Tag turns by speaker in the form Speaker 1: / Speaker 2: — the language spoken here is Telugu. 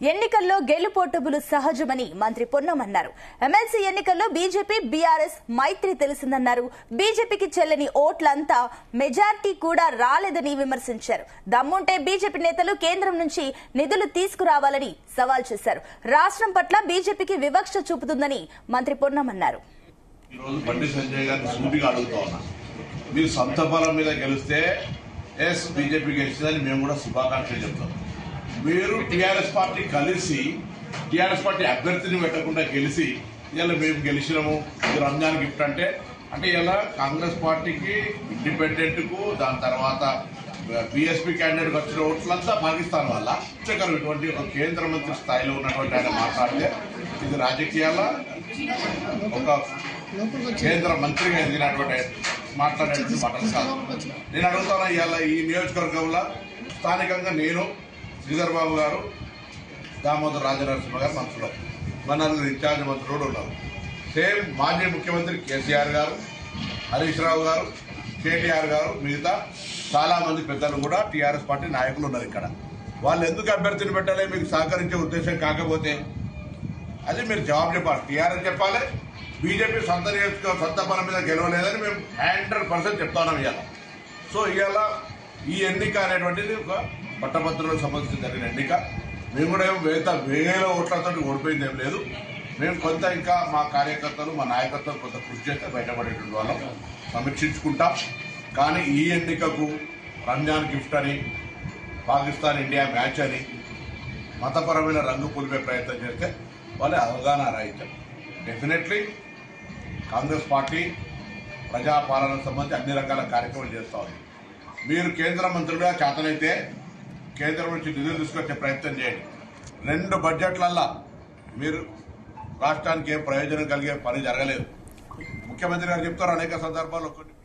Speaker 1: ఎన్నికల్లో గెలుపోటములు సహజమని మంత్రి పొన్నం అన్నారు. ఎమ్మెల్సీ ఎన్నికల్లో బీజేపీ బీఆర్ఎస్ మైత్రి తెలిసిందన్నారు. బీజేపీకి చెల్లని ఓట్లంతా మెజార్టీ కూడా రాలేదని విమర్శించారు. దమ్ముంటే బీజేపీ నేతలు కేంద్రం నుంచి నిధులు తీసుకురావాలని సవాల్ చేశారు. రాష్ట్రం పట్ల బీజేపీకి వివక్ష చూపుతుందని మంత్రి పొన్నం అన్నారు.
Speaker 2: మీరు సొంత బలం మీద గెలిస్తే ఎస్ బీజేపీ గెలిచిందని మేము కూడా శుభాకాంక్షలు చెప్తాం. మీరు టీఆర్ఎస్ పార్టీ కలిసి టీఆర్ఎస్ పార్టీ అభ్యర్థిని పెట్టకుండా గెలిచి ఇలా మేము గెలిచినాము రంజాన్ గిఫ్ట్ అంటే ఇలా కాంగ్రెస్ పార్టీకి ఇండిపెండెంట్ కు దాని తర్వాత బీఎస్పీ క్యాండిడేట్ వచ్చిన ఓట్లంతా పాకిస్తాన్ వల్ల ఇటువంటి ఒక కేంద్ర మంత్రి స్థాయిలో ఉన్నటువంటి ఆయన మాట్లాడితే ఇది రాజకీయాల ఒక కేంద్ర మంత్రిగా ఎదిగినటువంటి మాట్లాడేటువంటి మాటలు కాదు. నేను అడుగుతాను ఇవాళ ఈ నియోజకవర్గంలో స్థానికంగా నేను శ్రీధర్ బాబు గారు దామోదర్ రాజనరసింహ గారు మంత్రులు మన ఇన్ఛార్జ్ మంత్రులు ఉన్నారు. సేమ్ మాజీ ముఖ్యమంత్రి కేసీఆర్ గారు, హరీష్ రావు గారు, కేటీఆర్ గారు, మిగతా చాలా మంది పెద్దలు కూడా టీఆర్ఎస్ పార్టీ నాయకులు ఉన్నారు. ఇక్కడ వాళ్ళు ఎందుకు అభ్యర్థిని పెట్టాలి మీకు సహకరించే ఉద్దేశం కాకపోతే అది మీరు జవాబు చెప్పాలి. టీఆర్ఎస్ చెప్పాలి, బీజేపీ సొంత బలం మీద గెలవలేదని మేము 100% చెప్తా ఉన్నాం ఇవాళ. సో ఇవాళ ఈ ఎన్నిక అనేటువంటిది ఒక పట్టభద్రులకు సంబంధించి జరిగిన ఎన్నిక. మేము కూడా వేల ఓట్లతో ఓడిపోయింది ఏం లేదు. మేము కొంత ఇంకా మా కార్యకర్తలు మా నాయకత్వం కొంత కృషి చేస్తే బయటపడేటువంటి వాళ్ళం సమీక్షించుకుంటాం. కానీ ఈ ఎన్నికకు రంజాన్ గిఫ్ట్ అని పాకిస్తాన్ ఇండియా మ్యాచ్ అని మతపరమైన రంగు పులిపే ప్రయత్నం చేస్తే వాళ్ళే అవగాహన రాయించారు. డెఫినెట్లీ కాంగ్రెస్ పార్టీ ప్రజాపాలనకు సంబంధించి అన్ని రకాల కార్యక్రమాలు చేస్తూ ఉంది. మీరు కేంద్ర మంత్రులుగా చేతనైతే కేంద్రం నుంచి నిధులు తీసుకొచ్చే ప్రయత్నం చేయండి. 2 బడ్జెట్లల్లా మీరు రాష్ట్రానికి ఏం ప్రయోజనం కలిగే పని జరగలేదు. ముఖ్యమంత్రి గారు చెప్తారు అనేక సందర్భాల్లో కొన్ని